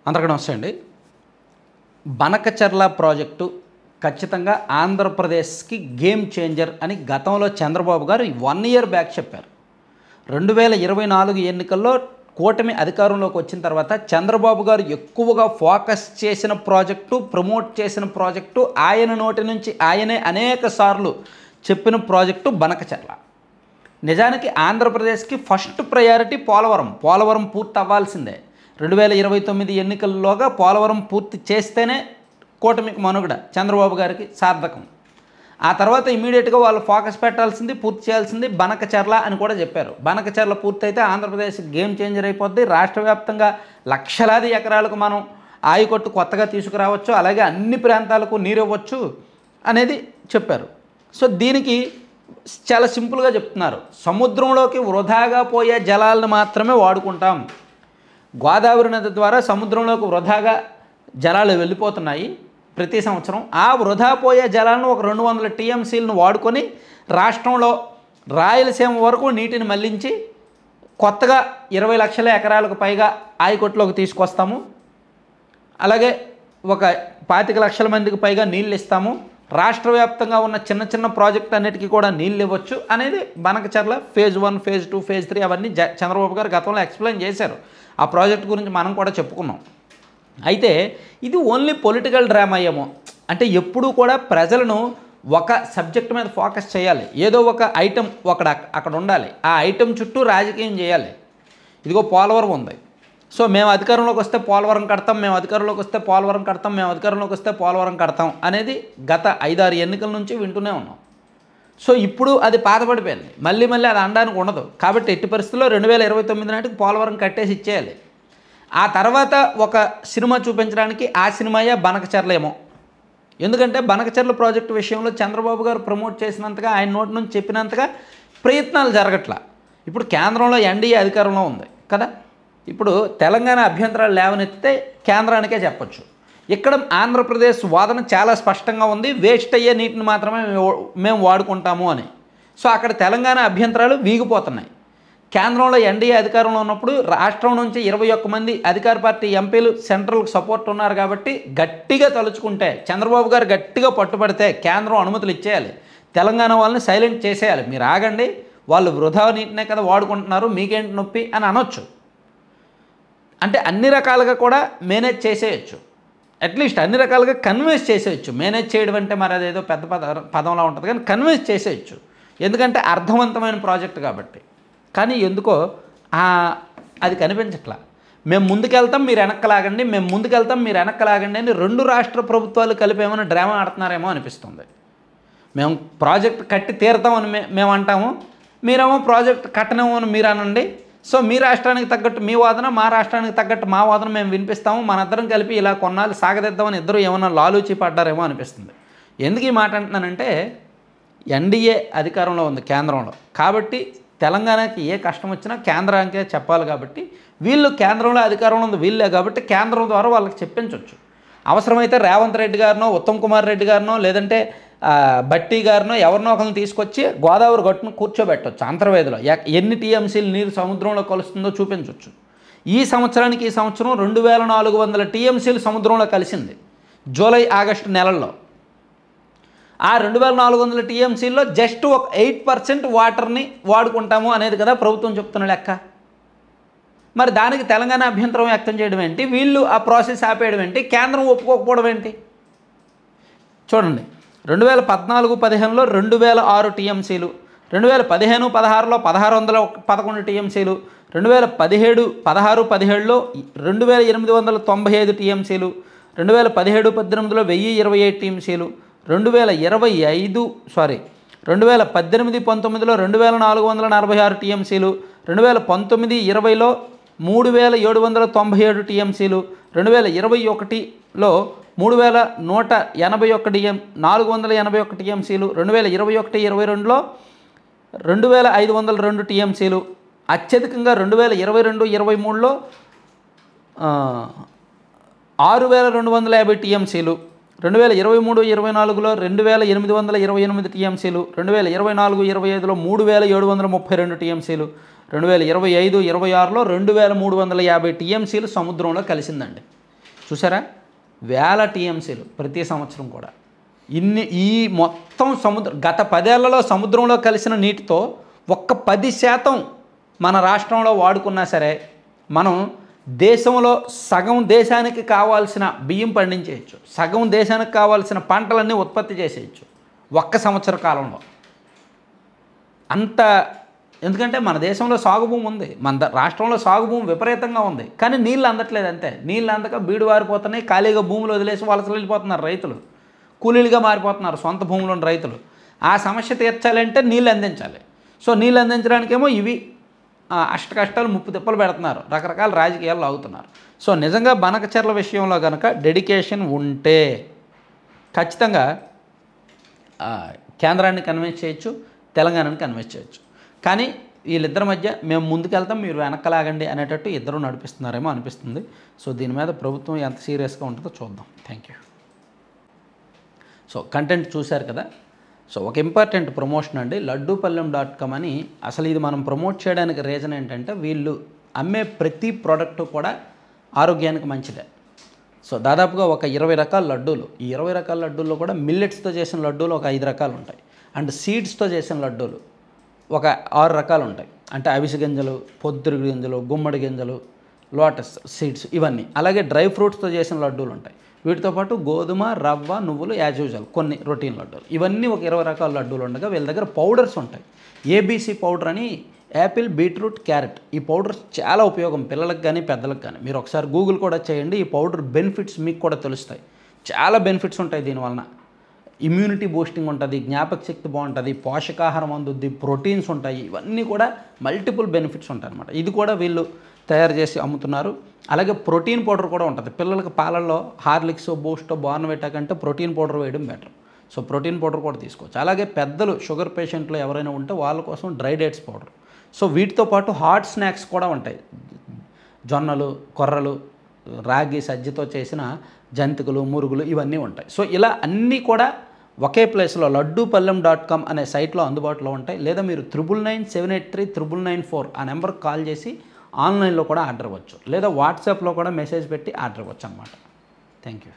అందరికీ నమస్తే అండి. బనకచర్ల ప్రాజెక్టు ఖచ్చితంగా ఆంధ్రప్రదేశ్కి గేమ్ చేంజర్ అని గతంలో చంద్రబాబు గారు 1 ఇయర్ బ్యాక్ చెప్పారు. 2024 ఎన్నికల్లో కూటమి అధికారంలోకి వచ్చిన తర్వాత చంద్రబాబు గారు ఎక్కువగా ఫోకస్ చేసిన ప్రాజెక్టు, ప్రమోట్ చేసిన ప్రాజెక్టు, ఆయన నోటి నుంచి ఆయనే అనేక సార్లు చెప్పిన ప్రాజెక్టు బనకచర్ల. నిజానికి ఆంధ్రప్రదేశ్కి ఫస్ట్ ప్రయారిటీ పోలవరం పూర్తి అవ్వాల్సిందే. 2029 ఎన్నికల్లోగా పోలవరం పూర్తి చేస్తేనే కూటమికి మనుగడ, చంద్రబాబు గారికి సార్థకం. ఆ తర్వాత ఇమీడియట్గా వాళ్ళు ఫోకస్ పెట్టాల్సింది, పూర్తి చేయాల్సింది బనకచర్ల అని కూడా చెప్పారు. బనకచర్ల పూర్తయితే ఆంధ్రప్రదేశ్ గేమ్ చేంజర్ అయిపోద్ది. రాష్ట్ర వ్యాప్తంగా లక్షలాది ఎకరాలకు మనం ఆయకట్టు కొత్తగా తీసుకురావచ్చు, అలాగే అన్ని ప్రాంతాలకు నీరు ఇవ్వచ్చు అనేది చెప్పారు. సో దీనికి చాలా సింపుల్గా చెప్తున్నారు, సముద్రంలోకి వృధాగా పోయే జలాలను మాత్రమే వాడుకుంటాం. గోదావరి నది ద్వారా సముద్రంలోకి వృధాగా జలాలు వెళ్ళిపోతున్నాయి ప్రతి సంవత్సరం. ఆ వృధా పోయే జలాలను ఒక 200 టీఎంసీలను వాడుకొని రాష్ట్రంలో రాయలసీమ వరకు నీటిని మళ్లించి కొత్తగా 20 లక్షల ఎకరాలకు పైగా ఆయకట్టులోకి తీసుకొస్తాము. అలాగే ఒక 25 లక్షల మందికి పైగా నీళ్ళు ఇస్తాము. రాష్ట్ర వ్యాప్తంగా ఉన్న చిన్న చిన్న ప్రాజెక్ట్ అన్నిటికీ కూడా నీళ్ళు ఇవ్వచ్చు అనేది బనకచర్ల ఫేజ్ 1, ఫేజ్ 2, ఫేజ్ 3 అవన్నీ చంద్రబాబు గారు గతంలో ఎక్స్ప్లెయిన్ చేశారు. ఆ ప్రాజెక్ట్ గురించి మనం కూడా చెప్పుకున్నాం. అయితే ఇది ఓన్లీ పొలిటికల్ డ్రామా ఏమో, అంటే ఎప్పుడూ కూడా ప్రజలను ఒక సబ్జెక్ట్ మీద ఫోకస్ చేయాలి, ఏదో ఒక ఐటెం అక్కడ ఉండాలి, ఆ ఐటెం చుట్టూ రాజకీయం చేయాలి. ఇదిగో పోలవరం ఉంది, సో మేము అధికారంలోకి వస్తే పోలవరం కడతాం, మేము అధికారంలోకి వస్తే పోలవరం కడతాం, మేము అధికారంలోకి వస్తే పోలవరం కడతాం అనేది గత 5-6 ఎన్నికల నుంచి వింటూనే ఉన్నాం. సో ఇప్పుడు అది పాతపడిపోయింది, మళ్ళీ అది అనడానికి ఉండదు. కాబట్టి ఎట్టి పరిస్థితుల్లో 2029 నాటికి పోలవరం కట్టేసి ఇచ్చేయాలి. ఆ తర్వాత ఒక సినిమా చూపించడానికి ఆ సినిమాయే బనకచర్ల ఏమో. ఎందుకంటే బనకచర్ల ప్రాజెక్టు విషయంలో చంద్రబాబు గారు ప్రమోట్ చేసినంతగా, ఆయన నోటి నుంచి చెప్పినంతగా ప్రయత్నాలు జరగట్లా. ఇప్పుడు కేంద్రంలో ఎన్డీఏ అధికారంలో ఉంది కదా, ఇప్పుడు తెలంగాణ అభ్యంతరాలు లేవనెత్తితే కేంద్రానికే చెప్పొచ్చు. ఇక్కడ ఆంధ్రప్రదేశ్ వాదన చాలా స్పష్టంగా ఉంది, వేస్ట్ అయ్యే నీటిని మాత్రమే మేము వాడుకుంటాము అని. సో అక్కడ తెలంగాణ అభ్యంతరాలు వీగిపోతున్నాయి. కేంద్రంలో ఎన్డీఏ అధికారంలో ఉన్నప్పుడు రాష్ట్రం నుంచి 21 మంది అధికార పార్టీ ఎంపీలు సెంట్రల్కి సపోర్ట్ ఉన్నారు కాబట్టి గట్టిగా తలుచుకుంటే, చంద్రబాబు గారు గట్టిగా పట్టుబడితే కేంద్రం అనుమతులు ఇచ్చేయాలి, తెలంగాణ వాళ్ళని సైలెంట్ చేసేయాలి. మీరు ఆగండి, వాళ్ళు వృధా నీటినే కదా వాడుకుంటున్నారు, మీకేంటి నొప్పి అని అనొచ్చు. అంటే అన్ని రకాలుగా కూడా మేనేజ్ చేసేయచ్చు, అట్లీస్ట్ అన్ని రకాలుగా కన్విన్స్ చేసేయచ్చు. మేనేజ్ చేయడం అంటే మరి అదేదో పెద్ద పదంలా ఉంటుంది, కానీ కన్విన్స్ చేసేయచ్చు, ఎందుకంటే అర్థవంతమైన ప్రాజెక్ట్ కాబట్టి. కానీ ఎందుకో అది కనిపించట్లా. మేము ముందుకెళ్తాం మీరు వెనక్కలాగండి, మేము ముందుకెళ్తాం మీరు వెనక్కలాగండి అని 2 రాష్ట్ర ప్రభుత్వాలు కలిపి ఏమైనా డ్రామా ఆడుతున్నారేమో అనిపిస్తుంది. మేము ప్రాజెక్ట్ కట్టి తీరుతామని మేము అంటాము, మీరేమో ప్రాజెక్ట్ కట్టనేమో అని మీరు అనండి. సో మీ రాష్ట్రానికి తగ్గట్టు మీ వాదన, మా రాష్ట్రానికి తగ్గట్టు మా వాదన మేము వినిపిస్తాము, మనందరం కలిపి ఇలా కొన్నాళ్ళు సాగదిద్దామని ఇద్దరు ఏమన్నా లాలూచి పడ్డారేమో అనిపిస్తుంది. ఎందుకు ఈ మాట అంటున్నానంటే, ఎన్డీఏ అధికారంలో ఉంది కేంద్రంలో, కాబట్టి తెలంగాణకి ఏ కష్టం వచ్చినా కేంద్రానికే చెప్పాలి. కాబట్టి వీళ్ళు కేంద్రంలో అధికారంలో ఉంది వీళ్ళే, కాబట్టి కేంద్రం ద్వారా వాళ్ళకి చెప్పించవచ్చు. అవసరమైతే రేవంత్ రెడ్డి గారినో, ఉత్తమ్ కుమార్ రెడ్డి గారినో, లేదంటే బట్టి గారినో ఎవరినో ఒకరిని తీసుకొచ్చి గోదావరి గట్టును కూర్చోబెట్టవచ్చు. అంతర్వేదిలో ఎన్ని టీఎంసీలు నీరు సముద్రంలో కలుస్తుందో చూపించవచ్చు. ఈ సంవత్సరం 2400 టీఎంసీలు సముద్రంలో కలిసింది జూలై, ఆగస్టు నెలల్లో. ఆ 2400 టీఎంసీల్లో జస్ట్ ఒక 8% వాటర్ని వాడుకుంటాము అనేది కదా ప్రభుత్వం చెప్తున్న లెక్క. మరి దానికి తెలంగాణ అభ్యంతరం వ్యక్తం చేయడం ఏంటి, వీళ్ళు ఆ ప్రాసెస్ ఆపేయడం ఏంటి, కేంద్రం ఒప్పుకోకపోవడం ఏంటి? చూడండి, 2014-15లో 2006 టీఎంసీలు, 2015-16లో 1611 టీఎంసీలు, 2017-16-17లో 2895 టీఎంసీలు, 2017-18లో 1028 టీఎంసీలు, 2018-19లో 2446 టీఎంసీలు, 2019-20లో 3797 టీఎంసీలు, 2021లో 3181 టీఎంసీలు, 2021-22లో 2502 టీఎంసీలు, అత్యధికంగా 2022-23లో 6250 టీఎంసీలు, 2023-24లో 2828 టీఎంసీలు, 2024-25లో 3732 టీఎంసీలు, 2025-26లో 2350 టీఎంసీలు సముద్రంలో కలిసిందండి. చూసారా, వేల టీఎంసీలు ప్రతి సంవత్సరం కూడా. ఈ మొత్తం గత 10 ఏళ్లలో సముద్రంలో కలిసిన నీటితో ఒక్క 10% మన రాష్ట్రంలో వాడుకున్నా సరే మనం దేశంలో సగం దేశానికి కావాల్సిన బియ్యం పండించేయచ్చు, సగం దేశానికి కావాల్సిన పంటలన్నీ ఉత్పత్తి చేసేయచ్చు ఒక్క సంవత్సర కాలంలో. అంత ఎందుకంటే మన దేశంలో సాగు భూమి ఉంది, మన రాష్ట్రంలో సాగు భూమి విపరీతంగా ఉంది, కానీ నీళ్ళు అందట్లేదు. అంతే, నీళ్ళు అందక బీడు వారిపోతున్నాయి, ఖాళీగా భూములు వదిలేసి వలసలు వెళ్ళిపోతున్నారు రైతులు, కూలీలుగా మారిపోతున్నారు సొంత భూములోని రైతులు. ఆ సమస్య తీర్చాలంటే నీళ్ళు అందించాలి. సో నీళ్ళు అందించడానికేమో ఇవి అష్ట కష్టాలు ముప్పు తిప్పలు పెడుతున్నారు, రకరకాల రాజకీయాలు అవుతున్నారు. సో నిజంగా బనకచెర్ల విషయంలో కనుక డెడికేషన్ ఉంటే ఖచ్చితంగా కేంద్రాన్ని కన్విన్స్ చేయొచ్చు, తెలంగాణని కన్విన్స్ చేయొచ్చు. కానీ వీళ్ళిద్దరి మధ్య మేము ముందుకెళ్తాం మీరు వెనక్కలాగండి అనేటట్టు ఇద్దరు నడిపిస్తున్నారేమో అనిపిస్తుంది. సో దీని మీద ప్రభుత్వం ఎంత సీరియస్గా ఉంటుందో చూద్దాం. Thank you. సో కంటెంట్ చూశారు కదా. సో ఒక ఇంపార్టెంట్ ప్రమోషన్ అండి, లడ్డూపల్లెం.com అని. అసలు ఇది మనం ప్రమోట్ చేయడానికి రీజన్ ఏంటంటే వీళ్ళు అమ్మే ప్రతి ప్రోడక్ట్ కూడా ఆరోగ్యానికి మంచిదే. సో దాదాపుగా ఒక 20 రకాల లడ్డూలు, ఈ 20 రకాల లడ్డూల్లో కూడా మిల్లెట్స్తో చేసిన లడ్డూలు ఒక 5 రకాలు ఉంటాయి, అండ్ సీడ్స్తో చేసిన లడ్డూలు ఒక 6 రకాలు ఉంటాయి. అంటే అవిసె గింజలు, పొద్దురు గింజలు, గుమ్మడి గింజలు, లోటస్ సీడ్స్ ఇవన్నీ. అలాగే డ్రై ఫ్రూట్స్తో చేసిన లడ్డూలు ఉంటాయి. వీటితో పాటు గోధుమ, రవ్వ, నువ్వులు, యాజ్ యూజువల్ కొన్ని రొటీన్ లడ్డూలు, ఇవన్నీ ఒక 20 రకాల లడ్డూలు ఉండగా వీళ్ళ దగ్గర పౌడర్స్ ఉంటాయి. ఏబీసీ పౌడర్ అని, యాపిల్, బీట్రూట్, క్యారెట్. ఈ పౌడర్స్ చాలా ఉపయోగం పిల్లలకు కానీ పెద్దలకు కానీ. మీరు ఒకసారి గూగుల్ కూడా చేయండి, ఈ పౌడర్ బెనిఫిట్స్ మీకు కూడా తెలుస్తాయి. చాలా బెనిఫిట్స్ ఉంటాయి దీనివలన. ఇమ్యూనిటీ బూస్టింగ్ ఉంటుంది, జ్ఞాపక శక్తి బాగుంటుంది, పోషకాహారం అందుద్ది, ప్రోటీన్స్ ఉంటాయి, ఇవన్నీ కూడా మల్టిపుల్ బెనిఫిట్స్ ఉంటాయి అన్నమాట. ఇది కూడా వీళ్ళు తయారు చేసి అమ్ముతున్నారు. అలాగే ప్రోటీన్ పౌడర్ కూడా ఉంటుంది. పిల్లలకి పాలల్లో హార్లిక్స్, బూస్ట్, బోర్న్విటా కంటే ప్రోటీన్ పౌడర్ వేయడం బెటర్. సో ప్రోటీన్ పౌడర్ కూడా తీసుకోవచ్చు. అలాగే పెద్దలు, షుగర్ పేషెంట్లు ఎవరైనా ఉంటే వాళ్ళ కోసం డ్రై డేట్స్ పౌడర్. సో వీటితో పాటు హాట్ స్నాక్స్ కూడా ఉంటాయి. జొన్నలు, కొర్రలు, రాగి, సజ్జతో చేసిన జంతికలు, మురుగులు ఇవన్నీ ఉంటాయి. సో ఇలా అన్నీ కూడా ఒకే ప్లేస్లో లడ్డూపల్లెం.com అనే సైట్లో అందుబాటులో ఉంటాయి. లేదా మీరు 9997839994 ఆ నెంబర్కి కాల్ చేసి ఆన్లైన్లో కూడా ఆర్డర్ ఇవ్వచ్చు, లేదా వాట్సాప్లో కూడా మెసేజ్ పెట్టి ఆర్డర్ ఇవ్వచ్చు అన్నమాట. Thank you.